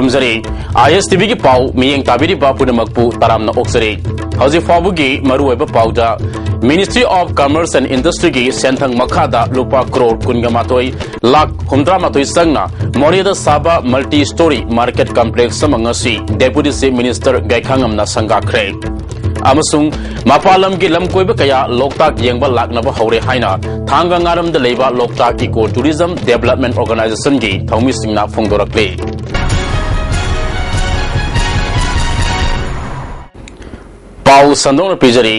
थमजरी ISTV की पाउ मियंग ताबिरी बापुन मकपू तरामना ओक्सरी हौजी फाबुगी मरुएब पाउदा Ministry of Commerce and Industry की सेंथंग मखादा लुपा करोड़ कुनगमातोई लाख हुमद्रामातोई संगना मोरियदा साबा मल्टी स्टोरी मार्केट कॉम्प्लेक्स समंगसी डेप्यूटी चीफ मिनिस्टर गैखांगमना संगाख्रे अमसुंग मापालम की लमकोइब कया लोकताक येंगबा लाकनबा हौरे हाइना थांगा ngarमदा लेबा Loktak eco tourism development organization की थौमी सिंगना फोंगदोरक्ले पाउ संदोन पिजरी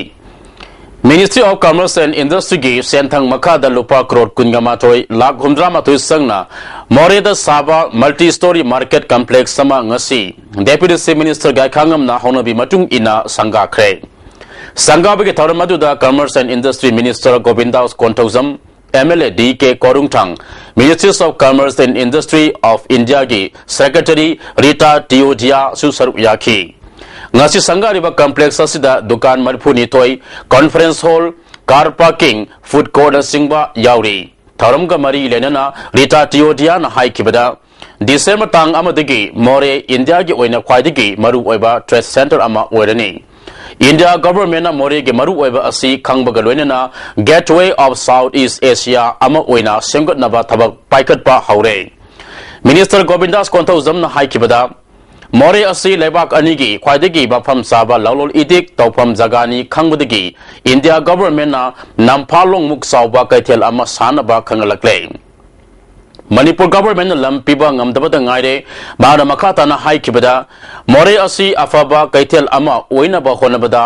Ministry of Commerce and Industry की सेंथंग मखादा लुपा करोड़ कुनगमातोई लाख हुमद्रामातोई संगना मोरेदा साबा मल्टी स्टोरी मार्केट कॉम्प्लेक्स समा ngasi डेप्यूटी चीफ मिनिस्टर गैखांगमना होनबी मतुंग इना संगाख्रे संगाबगे थौरमदुदा commerce and industry minister Govindas Konthoujam MLA DK कोरुंगथांग Ministries of Commerce and Industry of India की सेक्रेटरी रीटा टियोजिया सुसरुप याखी ngasi sangariba complex asida dukan marphuni toy conference hall car parking food court singba yauri tharamga mari lenana rita tiodia na haikibada December tang amadagi more India gi oina khwaidagi maru oiba trade center ama oirani India government na more gi maru oiba asi khangbaga loinana gateway of Southeast Asia ama oina semgot naba thabak paikat pa haure Minister Govindas Konthozam na haikibada मोरे असी लेबाक अनिगी ख्वाइदगी बाफम साबा लौलोल इदिक तौफम जगानी खंगबदगी India government ना नामफालोंग मुक सावबा कैथेल अमा सानबा खंगलकले Manipur government लम पिबा ngamdabada ngaire बारा मखाताना हाइखिबदा मोरे असी अफबा कैथेल अमा ओइनबा होनबदा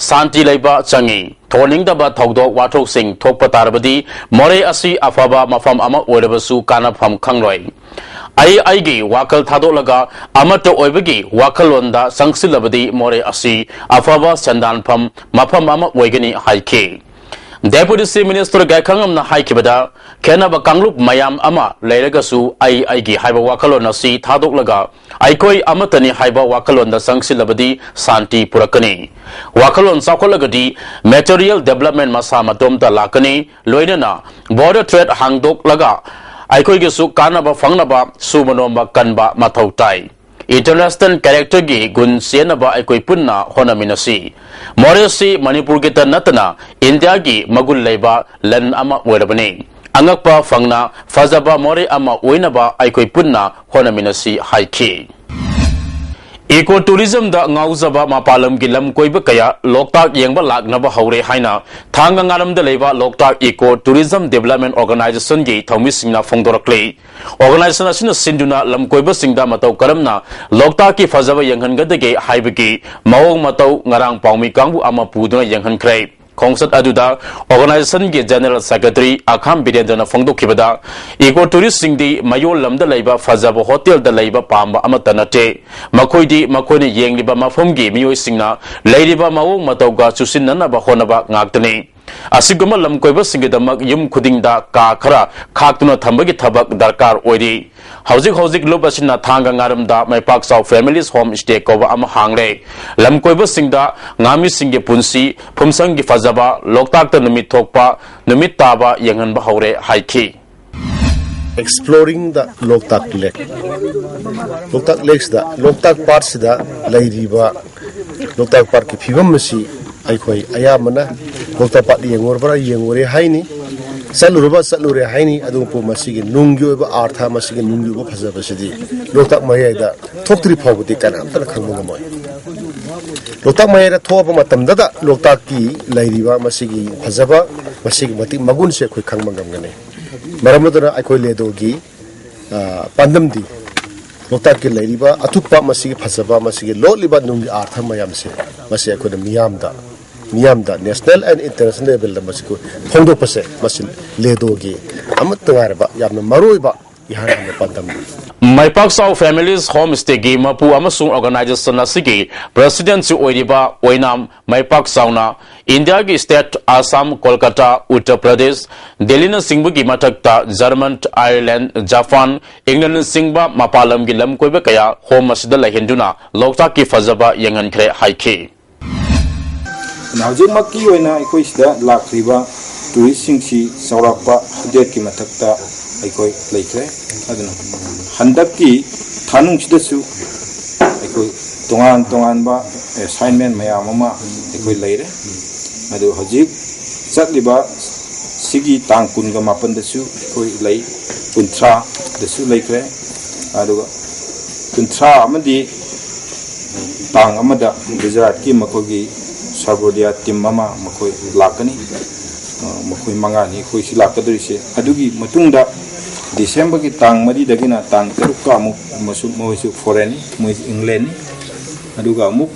शांति लेबा चंगी थोनिंगदबा थौदोक वाथोक सिंह थोकपा तारबदी मोरे असी अफबा मफम अमा ओइरबसु कानाफम खंगरोय आईगी वाकल थादोलगा अमत ओइबगी वाकलोंदा संगसिलबदी मोरे असी अफबा संदानफम मफम अमा ओइगनी हाइखे Deputy Chief Minister गैखांगमना हाइखिबदा खेनबा कांगलुप मयाम अमा लेरगसु आईगी हाइबा वाकलोन असी थादोकलगा आइकोई अमतनी हाइबा वाकलोंदा संगसिलबदी शांति पुरकनी वाकलोन साखोलगदी मटेरियल डेवलपमेंट मसा मतोमता लाकनी लोइनना बॉर्डर ट्रेड हांगदोकलगा आइकोई सु कानबा फंगनबा सुमनोमबा कनबा मथौ ताई इंटरनेशनल कैरेक्टर की गुण सेनबा आइकोई पुन्ना होनमिनसी मोरेसी मणिपुर के नतना इंडिया की मगुल लेबा लन अमा ओइरबने अंगकपा फंगना फजबा मोरे अमा ओइनबा आइकोई पुन्ना होनमिनसी हाइखी इको टूरिज्म दा ngauzaba mapalam gi lam koiba kaya loktak yengba laknaba haure haina thanga ngaram da leiba loktak eco tourism development organization gi thomi singna phongdorakle organization asina sinduna lam koiba singda matau karamna loktak ki fajaba yenghan gadage haibagi mawong matau ngarang paumi kangbu ama puduna yenghan krai Kongsat aduda organization के general secretary आखाम बिरेंद्रना फोंदोखिबदा eco tourist सिंगदी मयोल लमदा लैबा फजाबो hotel दा लैबा Pamba अमता नटे मखोइदी मखोइने येंगलिबा मफमगी मियोइ सिंगना लैरिबा मावों मतौगा चुसिनना बहोनबा ngaktani asiguma lamkoiba singidamak yum khudingda ka khara khaktuna thambagi thabak darkar oiri hauzik lobasina thanga ngaramda maipak saw families home stay koba ama hangre lamkoiba singda ngami singge punsi phumsang gi fazaba loktak ta numit thokpa numit taba yanganba haure haiki exploring the Loktak Lake. Loktak Lakes da Loktak Parks da lairiba Loktak Park ki phibam masi aikhoi ayamana Loktak Park yengor yengore haini salure haini adu po masi gi nungyo ba artha masi gi nungyo ba phajaba sidi Loktak maya da thoptri phawdi kana amta khangmo moi Loktak maya da thoba matamda da Loktak ki lairiba masi gi phajaba masi gi mati magun se khoi khangma gamgane Maramudana akhoi ledogi pandamdi Loktak ki lairiba athupa masi phasaba masi loliba nungi artha mayamse masi akhoi miyamda national and international level da masi ko phongdo pase masi ledogi amat tangarba yamna maroiba ihan pandamdi Maipak Saw Families Homestay gi mapu amasung organization asigi president si oiriba oinam Maipak Sawna India gi state Assam Kolkata Uttar Pradesh Delhi na singbu gi matakta German Ireland Japan England singba mapalam gi lam koiba kaya home asida la hinduna loktak ki fazaba yangan khre haiki Hauzik makki oina aikoi sida lakriba tourist singsi saurakpa 100 ki matakta aikoi laikre aduna handaki थानुंगसिदसु अखोई तोंगान तोंगान बा assignment मयाम अमा अखोई लेरे अदु हजिक चटलिबा सिगी तांग कुनगा मापन दसु अखोई लई कुंथ्रा दसु लेख्रे अदुगा कुंथ्रा अमदि तांग अमदा गुजरात की मखोगी सर्वोदया टीम अमा मखोई लाकनी मखोई मंगानी खोई सि लाकदरिसे अदुगी मतुंगदा डिसेंबर की तांग मदी दगिना तांग तरुका अमुक मसु मोइसु फॉरेन मोइस इंग्लैंड अदुगा अमुक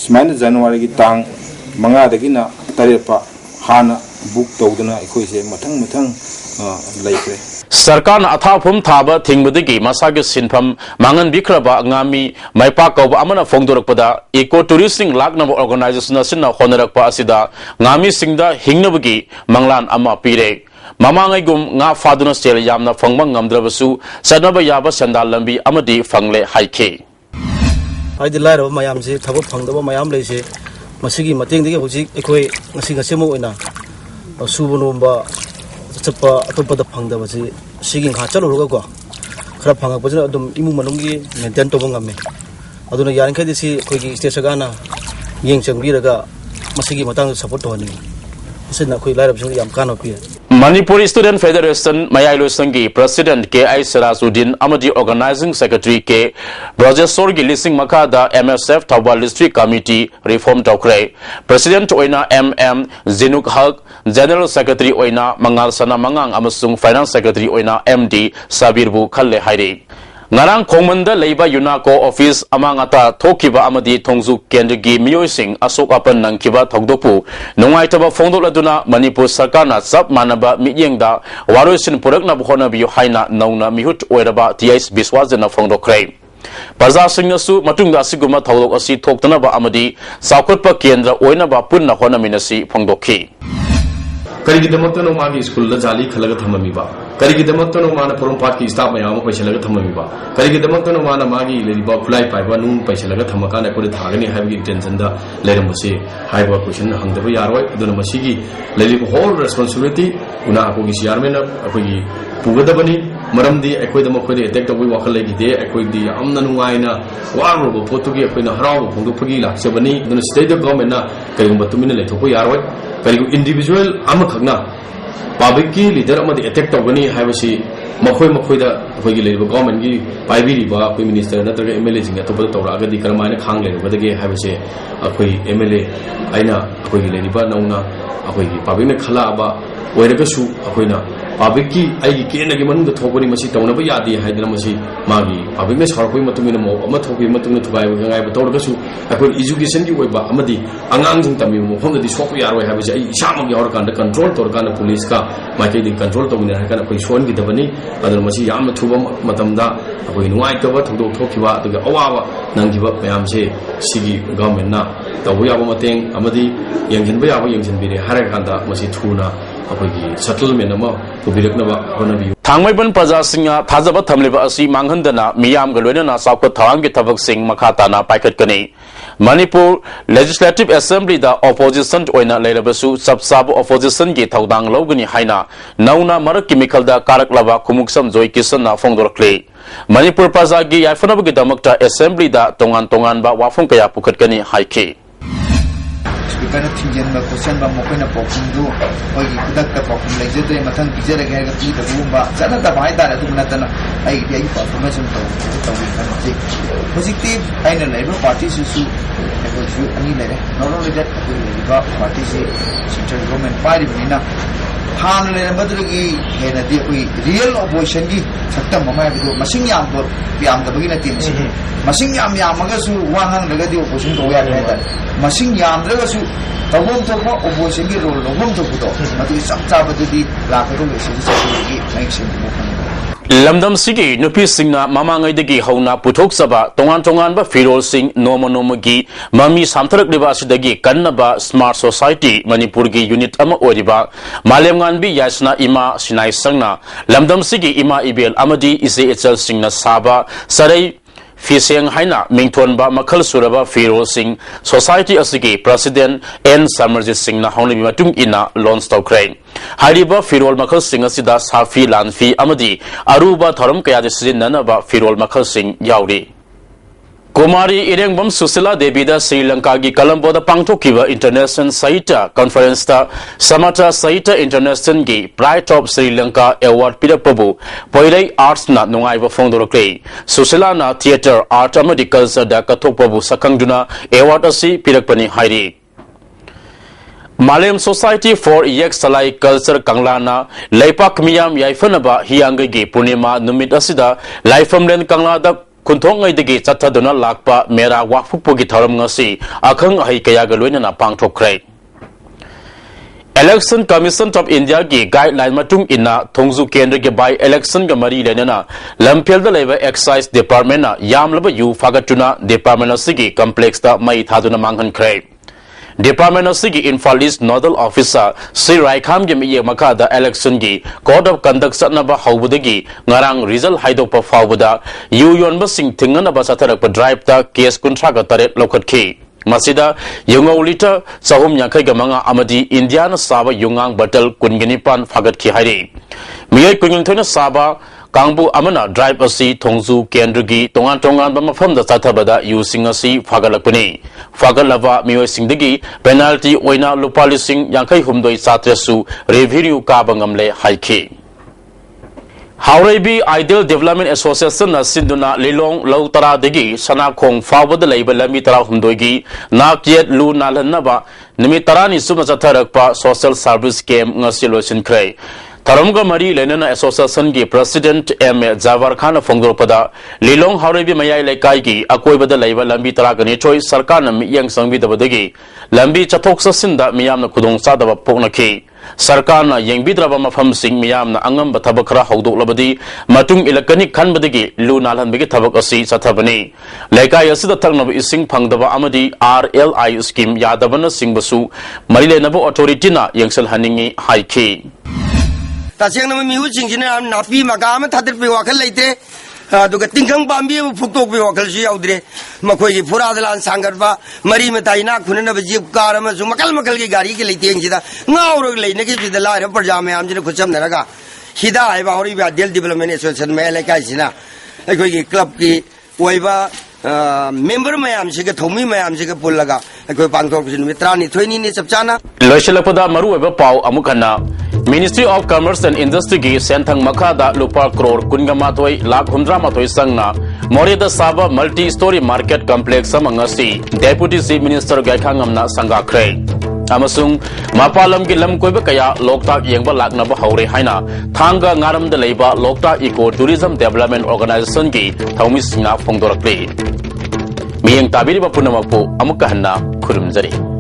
स्माइन जनवरी की तांग मंगा दगिना तरेपा हाना बुक तौदना अखोइसे मथंग मथंग लेख्रे सरकार अथाफुम थाब थिंगबदगी मसागे सिनफम मांगन बिख्रबा गामी माइपा कौबा अमना फोंदोरकपदा इको टूरिस्टिंग लाकनब ऑर्गेनाइजेशन असिना होनरकपा असिदा गामी सिंगदा हिंगनबगी मंगलान अमा पीरे ममांगैगुम nga faduna sel yamna phangba ngamdrabasu sanaba yaba sandal lambi amadi phangle haike haidi lairo mayam se thabo phangdaba mayam leise masigi mateng digi hoji ekoi ngasi ngasi mo oina subunomba chapa atopada phangdaba se sigi kha chalo roga ko khara phanga bajna adum imu manungi maintain to bangame aduna yarin khai disi koi gi state sagana yeng changbi raga masigi matang support to ni isna koi lairo bjong yam kana pi Manipuri Student Federation Mayailu Sangi President K.I. Sirasuddin Amadi Organizing Secretary K. Brajesorgi Lising Makada MSF Tawal District Committee Reform Tokre President Oina MM Zinuk Haq General Secretary Oina Mangal Sana Mangang Amasung Finance Secretary Oina MD Sabirbu Khalle Hairi Ngarang Khongmanda Leiba Yunaco Office Amangata Thokiba Amadi Thongzu Kendgi Miyosing Asok Apan Nangkiba Thogdopu Nungaitaba Fongdoladuna Manipur Sarkarna Sab Manaba Miyengda Warosin Purakna Buhona Biyu Haina Nauna Mihut Oiraba TIS Biswazena Fongdokre Paza Singnasu Matungda Siguma Tholok Asi Thoktanaba Amadi Saukutpa Kendra Oinaba Punna Hona Minasi Fongdoki करीगिदमक्तनो मागी school दा जाली खलगा थममीबा करीगिदमक्तनो माना पोरमपाट की staff मयाम पैसलगा थममीबा करीगिदमक्तनो माना मागी लेरिबा खुलाई पाइबा नुन पैसलगा थमकाना कोदे थागनी हाइबगी tension दा लेरमसे हाइबा क्वेश्चन हंगदबा यारोय अदुना मसीगी लेरिबा होल रिस्पांसिबिलिटी उना अकोगी चेयरमैन अकोगी पुगदबनी मरमदी अकोइदम अकोइदे अटैक तबुई वाखल लेगिदे अकोइदी यामना नुंगाइना वारबो फोटोगी अकोइना हरावो फोंदोफगी लाक्सबनी अदुना स्टेट गवर्नमेंट ना करिगुंबा तुमिना लेथोको यारोय करिगु इंडिविजुअल अमखगना पब्लिक की लीडर अमदि अटैक तौगनी हाइबसी मखोय मखोयदा अखोयगी लेरिबा गवर्नमेंट की पाइबिरिबा अखोय मिनिस्टर नत्रगा एमएलए जिंगा तोबदा तौरागदी करमायना खांग लेरबदगे हाइबसे अखोय एमएलए आइना अखोयगी लेरिबा नौना अखोयगी पब्लिक ने खलाबा ओइरगसु अखोयना पब्लिक की आइगी केनगी मनुंग थोकनी मसी तौनबा यादि हाइदना मसी मागी पब्लिक ने सरकोय मतुमिना मो अमा थोकि मतुमिना थुगाय गंगाय तौरगसु अखोय एजुकेशन की ओइबा अमदि अंगांजिंग तमी मोफमदि सोपु यारोय हाइबसे आई इसामग यावरकांदा कंट्रोल तौरकांदा पुलिस का माइकेदी कंट्रोल तौमिना हाइकान अखोय सोनगी दबनी अदन मसी याम थुबा मतमदा अखोय नुवाइतबा थोदोक थोखिबा अदुगा अवाबा नंगिबा मयामसे सिगी गवर्नमेंट ना तौबु याबा मतेंग अमदि यंगिनबा याबा यंगिनबिरे हारकांदा मसी थुना अखोयगी सेटलमेंट अमा पुबिरकनबा होनबि थांगमैबन प्रजासिंगा थाजबा थमलिबा असि मांगहंदना मियामगा लोइनना south थांगि थबकसिंग मखाताना पाइखतकनी Manipur Legislative Assembly da opposition oina leirabsu sabsab opposition gi thaudang logani haina nauna marak chemical da karaklaba khumuksam joy kisan na fongdorkle Manipur praja gi yaifanab gi damakta assembly da tongan tongan ba wafung kaya pukhatkani haike Speaker Tinjan ba question ba mokoina pokundu oi kudak ta pokun lejede mathang bijere ga ti da bumba jana da bai da tu natana ai di ai performance to kan positive aina labor party su ani lere not only that the party se central government party bina han le madrugi hena di koi real opposition gi sakta mama bi masing yam do yam da bagi na tin si masing yam maga su wa hang daga di opposition to ya da masing yam daga su tawom to ko opposition gi role lobom to ko matu sakta badu di la ko do si gi mai sin mo kan Lamdam Sigi Nupi Singna Mamangai Digi Hona Putok Saba Tongan Tongan ba Firol Sing Noma Nomagi Mami Samtarak Libas Dagi Kannaba Smart Society Manipur gi unit ama oriba Malemngan bi Yasna Ima Sinai Sangna Lamdam Sigi Ima Ibel Amadi Ise Echal Singna Saba Sarai Fiseng Haina Mingtonba Makal Suraba Firo Singh Society Asigi President N Samarjit Singh na Hongli Matung Ina Lone Stock Crane Hariba Firol Makal Singh Asida Safi Lanfi Amadi Aruba Thorum Kayadisin Nanaba Firol Makal Singh Yauri Kumari Irengbam Susila Debida Sri Lanka gi Colombo da Pangtokiba International Saita Conference ta Samata Saita International gi Pride of Sri Lanka Award Pidapabu Poirei Arts na Nungaiba Fondorokle Susila na Theatre Art amadi Culture da Katokpabu Sakangduna Award asi Pidakpani Hairi Malem Society for Yek Salai Culture Kanglana Leipak Miyam Yaifanaba Hiangagi Punima Numit Asida Laifamlen Kangla da Kunthong Digi Chataduna Lakpa Mera Wafupugi Tharam Ngasi Akang Ahi Kayagaloina na Pangtokre Election Commission of India gi guideline matung ina Thongzu Kendra ge by election ga mari lenana Lampel da leba excise department na yamlaba yu fagatuna department asigi complex da mai thaduna manghan kre Department of Sigi Infalis Nodal Officer Sri Raikam gi miye makada election gi Code of Conduct satnaba haubudagi ngarang result haidokpa fawbuda yu yonba sing thingana ba satharakpa drive ta case kuntra ga taret lokat ki Masida yungau liter sahum yakai ga manga amadi Indiana saba yungang batal kunginipan fagat ki hairi miye kungin thona saba Kangbu Amana drive asi Thongzu Kendrugi Tongan Bamafam da Satabada using asi Fagalapuni Fagalava Mio Singdigi penalty Oina Lupalising Yankai Humdoi Satresu review Kabangamle Haiki Haurebi Ideal Development Association na Sinduna Lilong Lautara Degi Sana Kong Fawad Label Lamitra Humdoigi Nakiet Lu Nalanaba Nimitarani Sumazatarakpa Social Service Game Ngasilosin Kray Taramga Mari Lenana Association gi President M. Zawar Khan Fongdopada Lilong Haurebi Mayai Lekai gi Akoi Bada Laiba Lambi Taragani Choi Sarkana Yang Sangbi Dabadagi Lambi Chatoksa Sinda Miyamna Kudong Sadaba Ponaki Sarkana Yang Bidraba Mafam Sing Miyamna Angam Batabakra Hogdok Labadi Matung Ilakani Khan Badagi Lu Nalan Bigi Tabakasi Satabani Lekai Asida Tangnab Ising Pangdaba Amadi RLI scheme Yadabana Sing Basu Marile Nabo Authority na Yangsel Haningi Haiki Tasing naman mihusin sila napi magaman tadir pe wakal laite duga tingkang bambi fuktok pe wakal siya udre makoy pura dalan sangar pa mari metai na kunan na bajib kar ma su makal ki gari ki laite ang sida ngaurog lai na ki bidala ra parjame am jine kucham naraga hida ai ba hori ba del development association me lai kai sina koy ki club ki oiba member mayam siga thomi mayam siga pullaga koy pangtok sin mitrani thoini ni chapchana Loishalapeda maru eba pau amukana Ministry of Commerce and Industry gi Senthang Makada Lupa Crore Kungamatoi Lakh Humdra Matoi Sangna Morida Saba Multi-Story Market Complex Samangasi Deputy Chief Minister Gaikhangamna Sangha Kray Amasung Mapalam gi lam koiba kaya Loktak yengba laknaba haure haina Thanga ngaram da leiba Loktak Eco Tourism Development Organization gi Thaumi Singna Phongdorakle Miyang tabiri ba punamapu amukahanna khurumjari